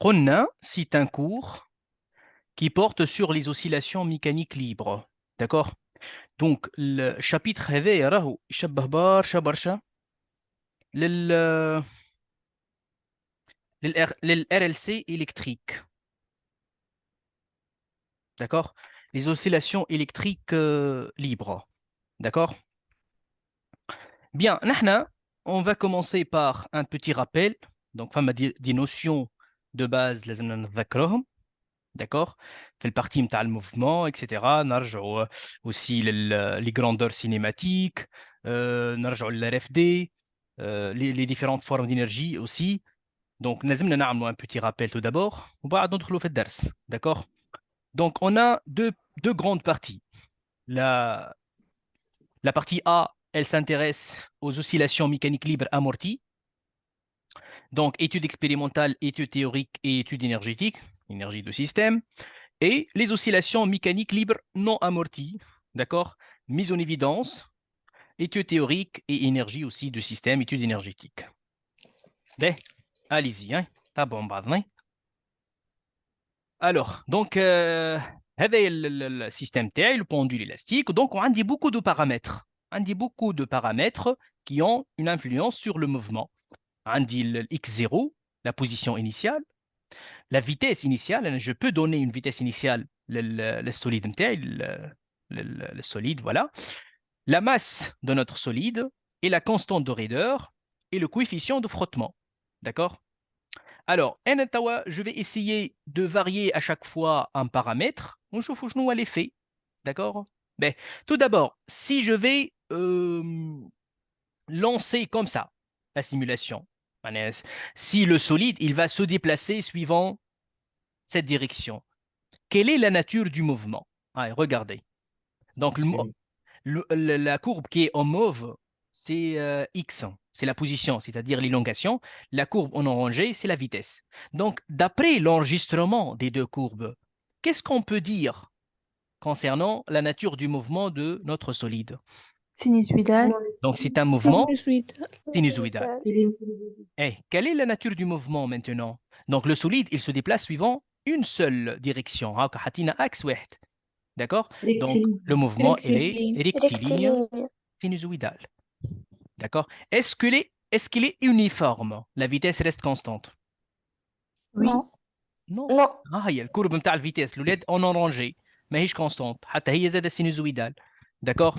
قلنا c'est un cours qui porte sur les oscillations mécaniques libres. D'accord? Donc, le chapitre هذايا راهو يشبه برشا لل للRLC électrique. D'accord? Les oscillations électriques libres. D'accord? Bien, نحن, on va commencer par un petit rappel. Donc, des notions de base لازمنا نتذكرهم. D'accord? Fait le partie de le mouvement, etc. نرجعوا aussi les grandeurs cinématiques, نرجعوا l'RFD, les différentes formes d'énergie aussi. Donc, لازمنا نعملوا un petit rappel tout d'abord. وبعد ندخلوا في الدرس. D'accord? Donc, on a deux grandes parties. La, la partie A, elle s'intéresse aux oscillations mécaniques libres amorties. Donc, études expérimentales, études théoriques et études énergétiques, énergie de système. Et les oscillations mécaniques libres non amorties, d'accord, mise en évidence, études théoriques et énergie aussi du système, études énergétiques. Ben, allez-y, hein. T'as bon, hein. Alors, donc, هذا le système تاعي, le pendule élastique. Donc, on dit beaucoup de paramètres. On dit beaucoup de paramètres qui ont une influence sur le mouvement. On dit le x0, la position initiale, la vitesse initiale. Je peux donner une vitesse initiale le solide نتاعي, le solide, voilà. La masse de notre solide et la constante de raideur et le coefficient de frottement. D'accord? Alors, je vais essayer de varier à chaque fois un paramètre. On chauffe à l'effet. D'accord? Ben, tout d'abord, si je vais lancer comme ça la simulation, si le solide il va se déplacer suivant cette direction, quelle est la nature du mouvement? Allez, regardez. Donc, la courbe qui est en mauve, c'est x, c'est la position, c'est-à-dire l'élongation. La courbe en orangé, c'est la vitesse. Donc, d'après l'enregistrement des deux courbes, qu'est-ce qu'on peut dire concernant la nature du mouvement de notre solide? Sinusoïdal. Donc, c'est un mouvement Sinusoïdal. sinusoïdal. Eh, quelle est la nature du mouvement maintenant? Donc, le solide, il se déplace suivant une seule direction. Axe واحد. D'accord? Donc, le mouvement, il est Rectiligne. rectiligne sinusoïdal. D'accord? Est-ce qu'il est uniforme? La vitesse reste constante? Oui. Non. Non. Non. هي الكورب نتاع الفيتيس الولاد en orangé ماهيش constante حتى هي زادة sinusoïdale. D'accord?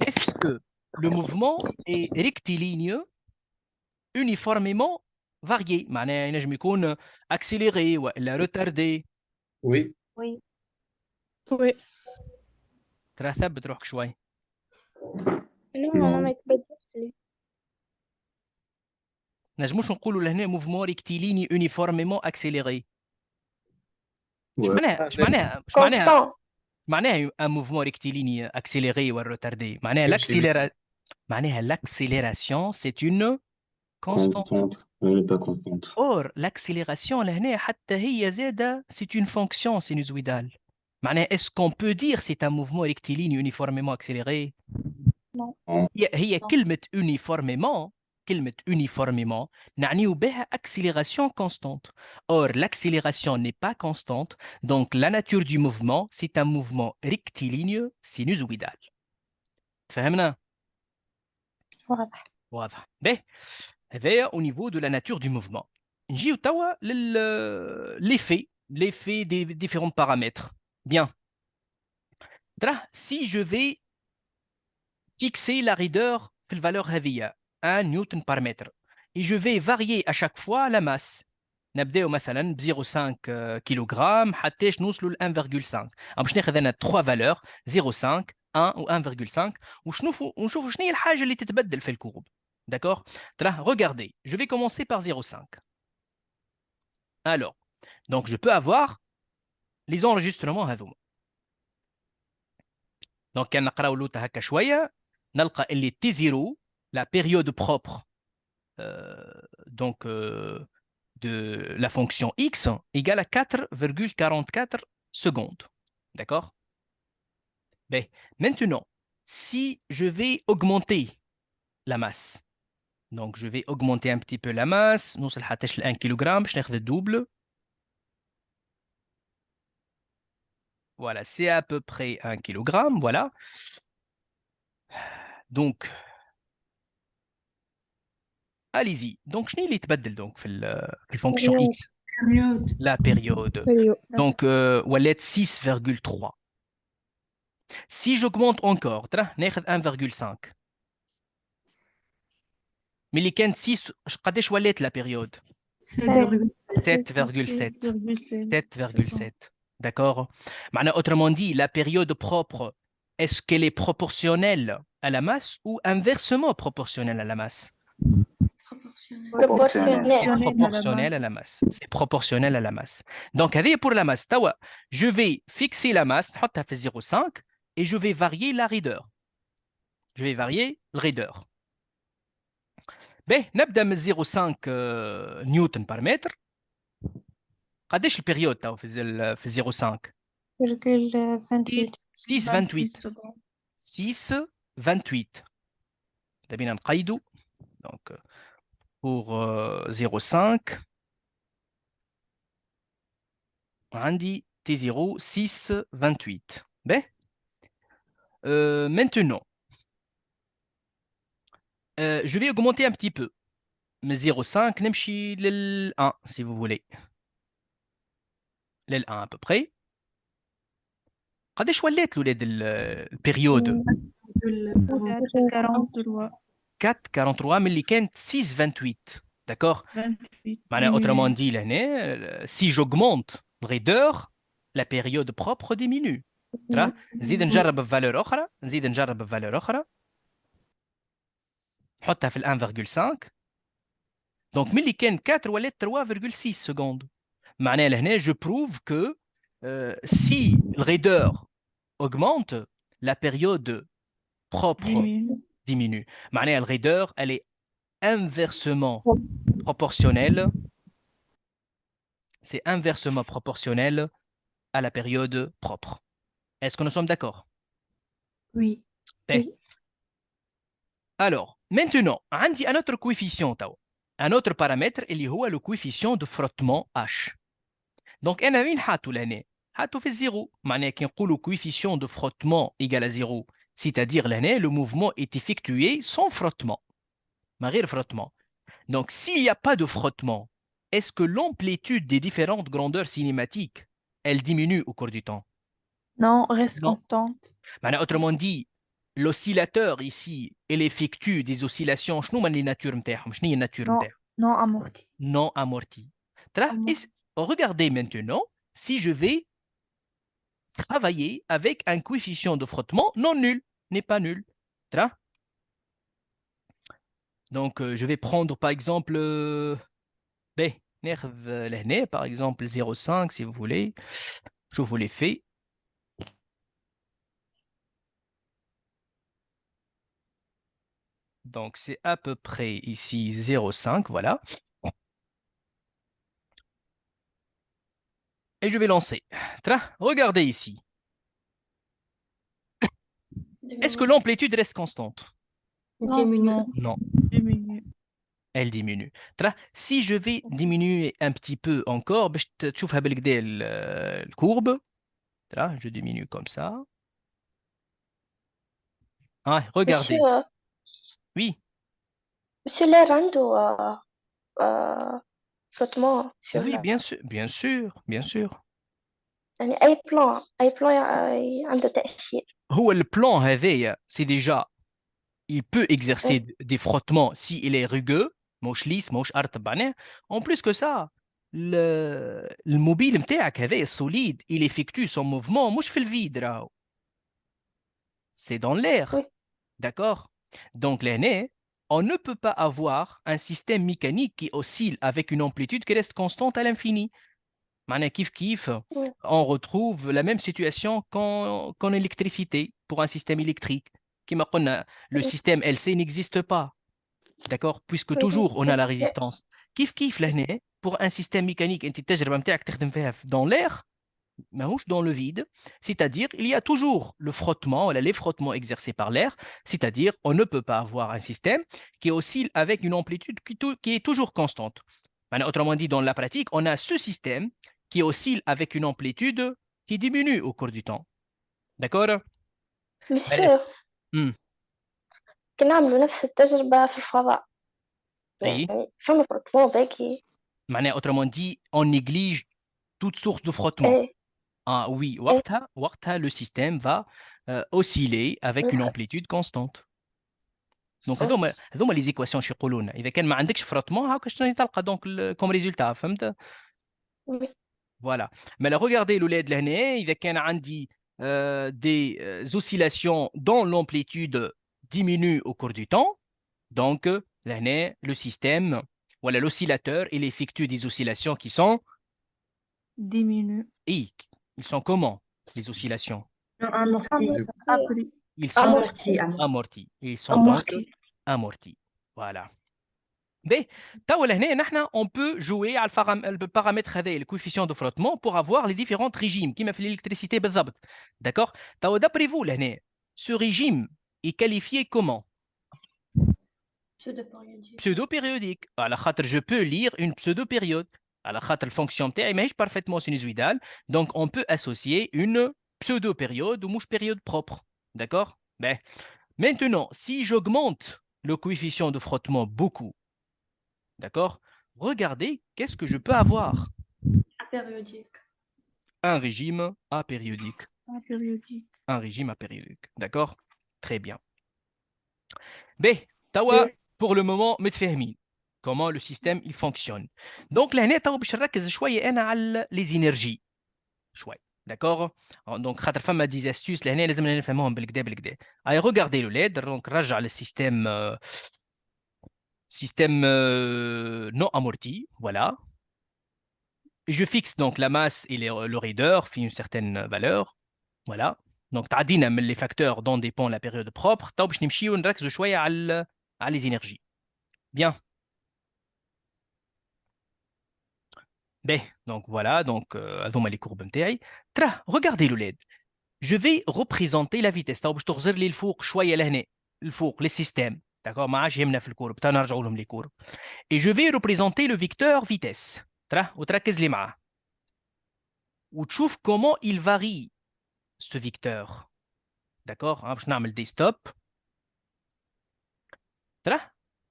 Est-ce que le mouvement est rectiligne uniformément varié معناها ينجم يكون accéléré ولا retardé؟ Oui. Oui. Oui. ترى ثبت روحك شوي. Non, أنا ما يتبدلش لي. نجموش نقولوا لهنا موفمون ريكتيليني uniformément accéléré. اش Ouais. معناها اش معناها اش معناها Constant. معناها un mouvement rectiligne accéléré ou retardé معناها معناها l'accélération c'est une constante. Constante. Elle n'est pas constante. or l'accélération لهنا حتى هي زادة c'est une fonction sinusoïdale. معناها est-ce qu'on peut dire c'est un mouvement rectiligne uniformément accéléré؟ Non. هي كلمة uniformément نعنيو بها accélération constante. Or, l'accélération n'est pas constante, donc la nature du mouvement, c'est un mouvement rectiligne sinusoïdal. فهمنا؟ واضح. واضح. به هذايا au niveau de la nature du mouvement. نجيو توا l'effet des différents paramètres. Bien. Si je vais fixer la raideur في الvaleur هذه 1 نيوتن par mètre et je vais varier à chaque fois la masse. نبداو مثلا ب 0.5 كيلوغرام حتى نوصلوا ل 1.5. باش ناخذ انا 3 فالور 0.5 1 و 1.5 ونشوفوا شنو هي الحاجه اللي تتبدل في الكورب. D'accord? Regardez, je vais commencer par 0.5. Alors, donc je peux avoir les enregistrements هذوما. Donc كان نقراو لوطا هكا شويه نلقى اللي تي 0 la période propre donc de la fonction x égale à 4,44 secondes. D'accord? Ben, maintenant, si je vais augmenter la masse, Donc, je vais augmenter un petit peu la masse. Nous, c'est 1 kg. Je vais le double. Voilà, c'est à peu près 1 kg. Voilà. Donc, allez-y. Donc, je n'ai pas de donc, la fonction Période. x, Période. la période. Période. Donc, wallet 6,3. Si j'augmente encore, ناخذ 1,5. Mais les 6, قداش ولات la période? 7,7. 7,7. D'accord? Autrement dit, la période propre, est-ce qu'elle est proportionnelle à la masse ou inversement proportionnelle à la masse? Proportionnel. Proportionnelle à la masse. C'est proportionnel à la masse. Donc, avec pour la masse, je vais fixer la masse, 0,5, et je vais varier la raideur. Je vais varier le raideur. نبدأ من 0,5 نيوتن par mètre. قداش البيريود تاو في 0,5 28. 6,28 6,28 دابين نقيدو donc pour 0,5 عندي T0 6,28 maintenant je vais augmenter un petit peu من 0,5 نمشي لل 1 si vous voulez لل 1 à peu près قداش ولات الولاد البيريود 43. 4,43 mais اللي كانت 6,28 d'accord 28. autrement dit l'année si j'augmente le raideur la période propre diminue نزيد نجرب بفالور اخرى نزيد نجرب بفالور اخرى نحطها في 1,5 donc ملي كان 4 ولات 3,6 secondes معناها لهنا je prouve que si le raideur augmente la période propre diminue. معناها le raideur elle est inversement proportionnelle. C'est inversement proportionnel à la période propre. Est-ce que nous sommes d'accord? Oui. Oui. Alors, maintenant, عندي un autre coefficient un autre paramètre اللي هو le coefficient de frottement H. Donc, أنا وين حاطه لهنا؟ حاطه في الزيرو. معناها كي نقولوا coefficient de frottement égale à 0, c'est-à-dire l'année, le mouvement est effectué sans frottement. ما غير frottement. Donc, s'il n'y a pas de frottement, est-ce que l'amplitude des différentes grandeurs cinématiques, elle diminue au cours du temps? Non, reste Non. constante. Autrement dit, l'oscillateur ici, il effectue des oscillations. شنو هما les natures نتاعهم؟ شنو هي الناتور Non. نتاعهم؟ Non amorti. Non amorti. Regardez maintenant si je vais travailler avec un coefficient de frottement non nul, n'est pas nul. Donc, je vais prendre par exemple par exemple 0,5 si vous voulez. Je vous l'ai fait. Donc, c'est à peu près ici 0,5, voilà. Et je vais lancer. Regardez ici. Est-ce que l'amplitude reste constante? Non. Non. Diminue. Elle diminue. Si je vais diminuer un petit peu encore, tu vois la courbe. Je diminue comme ça. Ah, regardez. Oui. Monsieur l'air عنده frottement sur Oui, bien sûr, bien sûr, bien sûr. يعني أي بلان عنده تأثير. هو le plan هذايا, c'est déjà, il peut exercer des frottements s'il est rugueux, موش ليس موش أرطب معناه. En plus que ça, الموبيل نتاعك هذايا solide, il effectue son mouvement مش في الفيد راهو. C'est dans l'air. Oui. D'accord? Donc l'année, on ne peut pas avoir un système mécanique qui oscille avec une amplitude qui reste constante à l'infini. معناها كيف كيف on retrouve la même situation qu'en électricité pour un système électrique. كما قلنا, le système LC n'existe pas. D'accord? Puisque toujours on a la résistance. كيف كيف لهنا pour un système mécanique انت التجربه نتاعك تخدم فيها dans l'air, ماهوش dans le vide, c'est-à-dire il y a toujours le frottement, les frottements exercés par l'air, c'est-à-dire on ne peut pas avoir un système qui oscille avec une amplitude qui est toujours constante. Autrement dit, dans la pratique, on a ce système qui oscille avec une amplitude qui diminue au cours du temps. D'accord? monsieur Hmm. كنعملوا نفس التجربة في الفضاء Oui. يعني فما frottement باقي Autrement dit, on néglige toute source de frottement. ايه Ah oui, وقتها, le système va osciller avec une amplitude constante. Donc, هذوما les équations شي يقولوا لنا إذا كان ما عندكش frottement هاكا شنو تلقى donc comme résultat فهمت؟ Oui. Voilà. Mais là, regardez الأولاد لهنا إذا كان عندي des oscillations dont l'amplitude diminue au cours du temps, donc لهنا le système, voilà l'oscillateur, il effectue des oscillations qui sont Diminue. ils sont comment les oscillations? Amorti. Ils sont amortis. Ils sont donc amortis. Voilà. Mais, on peut jouer à le paramètre le coefficient de frottement pour avoir les différents régimes qui m'a fait l'électricité. D'accord? D'après vous, ce régime est qualifié comment? Pseudo-périodique. Alors, je peux lire une pseudo-période. Alors, la fonction T est parfaitement sinusoïdale. Donc, on peut associer une pseudo-période ou mouche période propre. D'accord? Ben, maintenant, si j'augmente le coefficient de frottement beaucoup, d'accord? Regardez, qu'est-ce que je peux avoir? Apériodique. Un régime apériodique. Apériodique. Un régime apériodique. D'accord? Très bien. B, tawa, pour le moment, متفاهمين comment le système il fonctionne. Donc là, tawa باش نركز شوية أنا على les énergies. شوية. D'accord? Donc خاطر فما des astuces لهنا لازم نفهموهم بالكدا بالكدا. Allez, regardez le LED. Donc نرجع le système non amorti, voilà. Je fixe donc la masse et le raideur, fait une certaine valeur, voilà. Donc, تعدينا من les facteurs dont dépend la période propre. طيب باش نمشيو نركزوا شوية على les énergies. Bien. Ben, donc voilà, donc هذوما les courbes نتاعي. Regardez le LED. Je vais représenter la vitesse. طيب باش تغزر لي الفوق شوية لهنا، الفوق les systèmes. D'accord? ما عادش يهمنا في الكورب، تا نرجعوا لهم les courbes. Et je vais représenter le vecteur vitesse. وتركز لي معاه. وتشوف comment il varie ce vecteur. D'accord? باش نعمل des stops.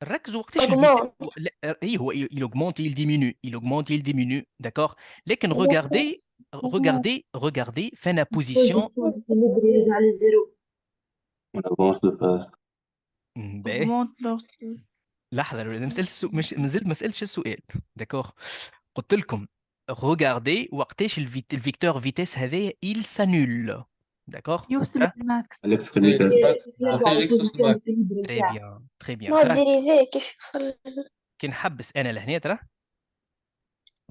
ركزوا وقتاش il augmente et il diminue. Il augmente et il diminue. D'accord? لكن regardez fin la position. On avance de phase. Augmente lorsque. لحظة ما سألتش السؤال. D'accord? قلت لكم regardez وقتاش الفيكتور فيتيس هذايا il s'annule. D'accord? يوصل للماكس. Très bien, très bien. نوع الديريفي كيف يوصل كي نحبس انا لهنا ترى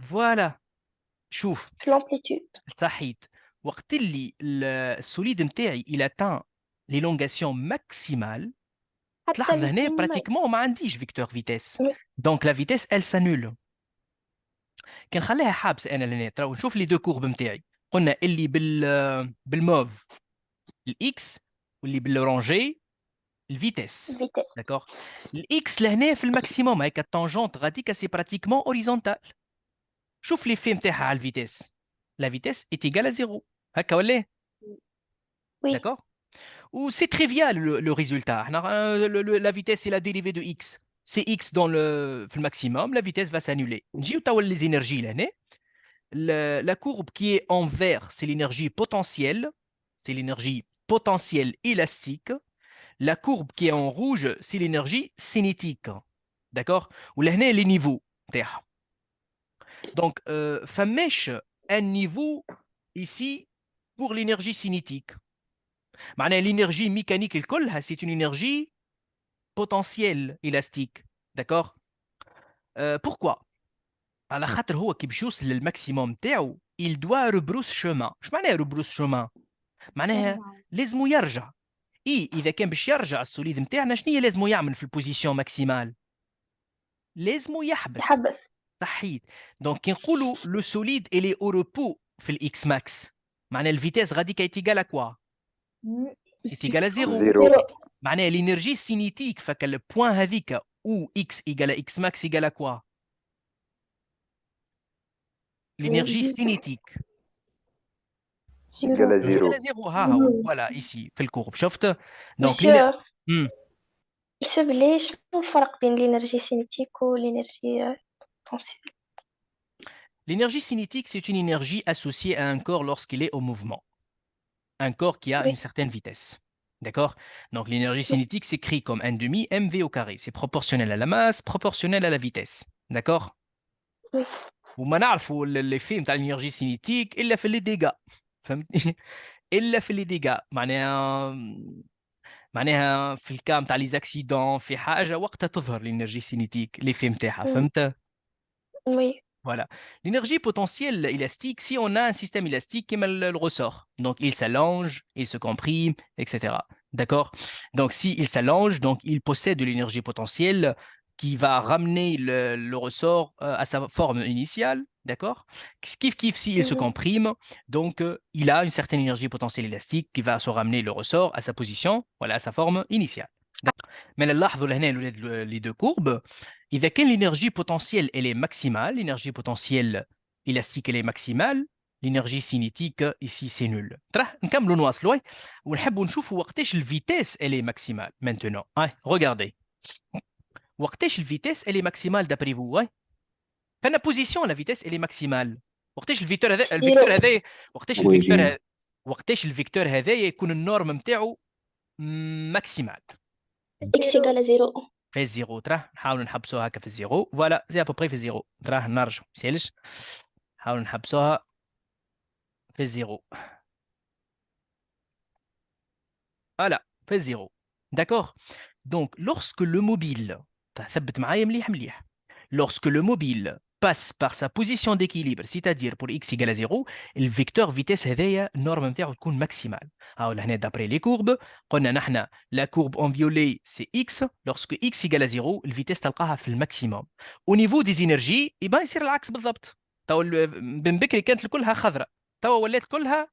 فوالا شوف في l'amplitude. صحيت وقت اللي السوليد نتاعي الى تان ليلونغاسيون ماكسيمال تلاحظ هنا براتيكمون ما عنديش فيكتور فيتيس دونك لا فيتيس ال سانول كي نخليها حابس انا لهنا ترى ونشوف لي دو كورب نتاعي قلنا اللي بالموف الاكس واللي بالاورانجي الفيتيس d'accord الاكس لهنا في الماكسيموم هيك التانجونت غاديكا سي براتيكمون اوريزونتال شوف لي في نتاعها على الفيتيس لا فيتيس est égale à 0 هكا ولا oui d'accord ou c'est trivial le résultat la vitesse et la dérivée de x c'est x dans le maximum la vitesse va s'annuler نجيو توا les énergies لهنا la courbe qui est en vert c'est l'énergie potentielle c'est l'énergie potentielle élastique. La courbe qui est en rouge, c'est l'énergie cinétique. D'accord? Ou là, les niveaux. Donc, famèche un niveau ici pour l'énergie cinétique. L'énergie mécanique, c'est une énergie potentielle élastique. D'accord? Pourquoi? على خاطر هو كي باش يوصل للماكسيموم تاعو il doit rebrousse chemin. اش معناها rebrousse chemin؟ معناها لازم يرجع. اذا كان باش يرجع السوليد نتاعنا شنو لازم يعمل في البوزيسيون ماكسيمال؟ لازم يحبس. صحيت. دونك كي نقولوا لو سوليد الي او repos في الإكس ماكس معناها الفيتاس غادي est égale à quoi est égale à 0 Zéro. معناها l'énergie cinétique فك البوان هذيك où x égale à x max égale à quoi l'énergie cinétique Égal à égale zéro. à 0 ها هو voilà ici في الكورب شفت donc مسيو Hmm. مسيو بلي شنو الفرق بين الانرجي سينيتيك والانرجي بوتنسيال؟ L'énergie cinétique, c'est une énergie associée à un corps lorsqu'il est au mouvement. Un corps qui a Oui. une certaine vitesse. D'accord? Donc l'énergie cinétique s'écrit comme 1 demi mv au carré. C'est proportionnel à la masse, proportionnel à la vitesse. D'accord? Oui. وما نعرفوا l'effet de l'énergie cinétique إلا في les dégâts. فهمتني؟ إلا في les dégâts. معناها في الكام تاع لي زاكسيدون في حاجه وقتها تظهر l'énergie cinétique l'effet نتاعها فهمت؟ Oui. Voilà. L'énergie potentielle élastique, si on a un système élastique qui le ressort, donc il s'allonge, il se comprime, etc. D'accord? Donc s'il s'allonge, donc il possède de l'énergie potentielle qui va ramener le ressort à sa forme initiale, d'accord? Kiff s'il se comprime, donc il a une certaine énergie potentielle élastique qui va se ramener le ressort à sa position, voilà, à sa forme initiale. Mais نلاحظوا لهنا les deux courbes. إذا كان l'énergie potentielle elle est maximale, l'énergie potentielle élastique elle est maximale, l'énergie cinétique ici c'est nul. ترى نكملوا نواصلوا ونحبوا نشوفوا وقتاش الفيتاس elle est maximale maintenant. Regardez. وقتاش الفيتاس elle est maximale d'après vous. فانا position la vitesse elle est maximale. وقتاش الفيكتور هذا وقتاش الفيكتور هذا يكون النورم نتاعو ماكسيمال. اكس ايكال زيرو. في الزيرو تراه نحاولوا نحبسوها هكا في الزيرو فوالا زي ابوبري في الزيرو تراه نرجعوا مسالش نحاولوا نحبسوها في الزيرو فوالا في الزيرو داكوغ دونك lorsque le mobile ثبت معايا مليح مليح lorsque le mobile passe par sa position d'équilibre, c'est-à-dire pour x égale à 0, le vecteur vitesse هذايا النورم نتاعو تكون maximale. Alors هنا d'après les courbes, قلنا نحنا la courbe en violet c'est x, lorsque x égale à 0, le vitesse تلقاها في الماكسيموم. Au niveau des énergies, يبقى يصير العكس بالضبط. تو من بكري كانت كلها خضراء، تو ولات كلها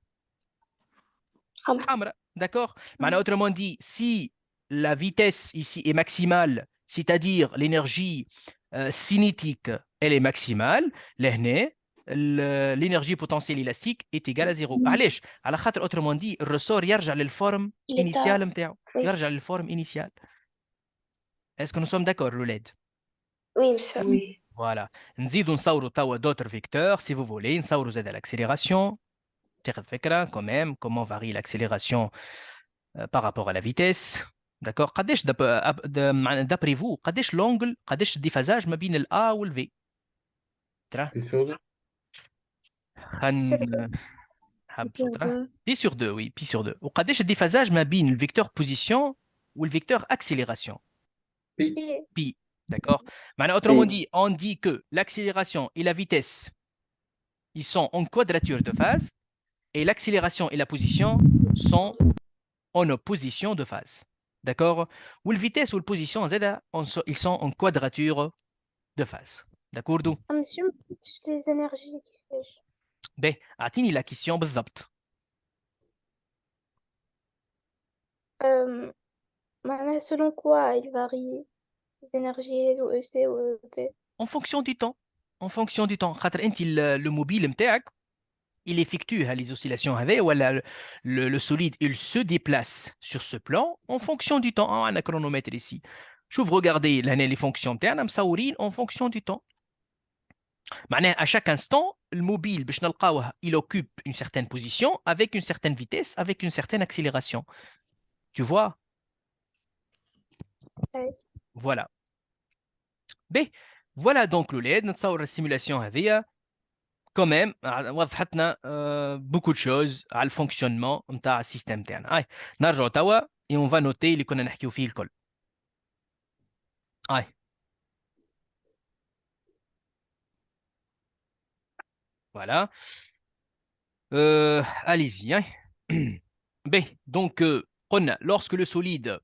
حمراء. D'accord? معناها autrement dit, si la vitesse ici est maximale, c'est-à-dire l'énergie cinétique elle est maximale, l'énergie potentielle élastique est égale à 0. علاش؟ على خاطر autrement dit الرسور يرجع للفورم initiale نتاعو، يرجع للفورم initiale. Est-ce que nous sommes d'accord الولاد؟ Oui, monsieur. Oui. Voilà. نزيدوا نصوروا توا d'autres vecteurs si vous voulez، نصوروا زاد l'accélération. تاخذ فكرة quand même comment varie l'accélération par rapport à la vitesse. D'accord? قداش d'après vous قداش l'angle قداش الديفازاج ما بين ال A وال V؟ ترى pi sur 2 oui pi sur 2 وقداش الديفازاج ما بين الفيكتور position والفيكتور accélération؟ pi. D'accord? Maintenant, autrement dit, on dit que l'accélération et la vitesse ils sont en quadrature de phase et l'accélération et la position sont en opposition de phase. D'accord? Ou la vitesse ou la position Z, ils sont en quadrature de phase. D'accord? Monsieur, les énergies كيفاش؟ Ben, أعطيني la question بالضبط. معناها selon quoi il varie les énergies ou EC ou EP? En fonction du temps. En fonction du temps. خاطر أنت le mobile متاعك il effectue les oscillations avec, ou le solide, il se déplace sur ce plan en fonction du temps. On a un chronomètre ici. Je vous regardez les fonctions internes, en fonction du temps. معناها à chaque instant, le mobile, il occupe une certaine position avec une certaine vitesse, avec une certaine accélération. Tu vois? Oui. Voilà. B. Voilà donc le LED. Notre simulation هذه quand même وضحت لنا beaucoup de choses على الفونكسيونمون نتاع السيستم تاعنا. نرجعوا توا et on va noter اللي كنا نحكيو فيه الكل. Voilà. Allez-y. B. Donc قلنا lorsque le solide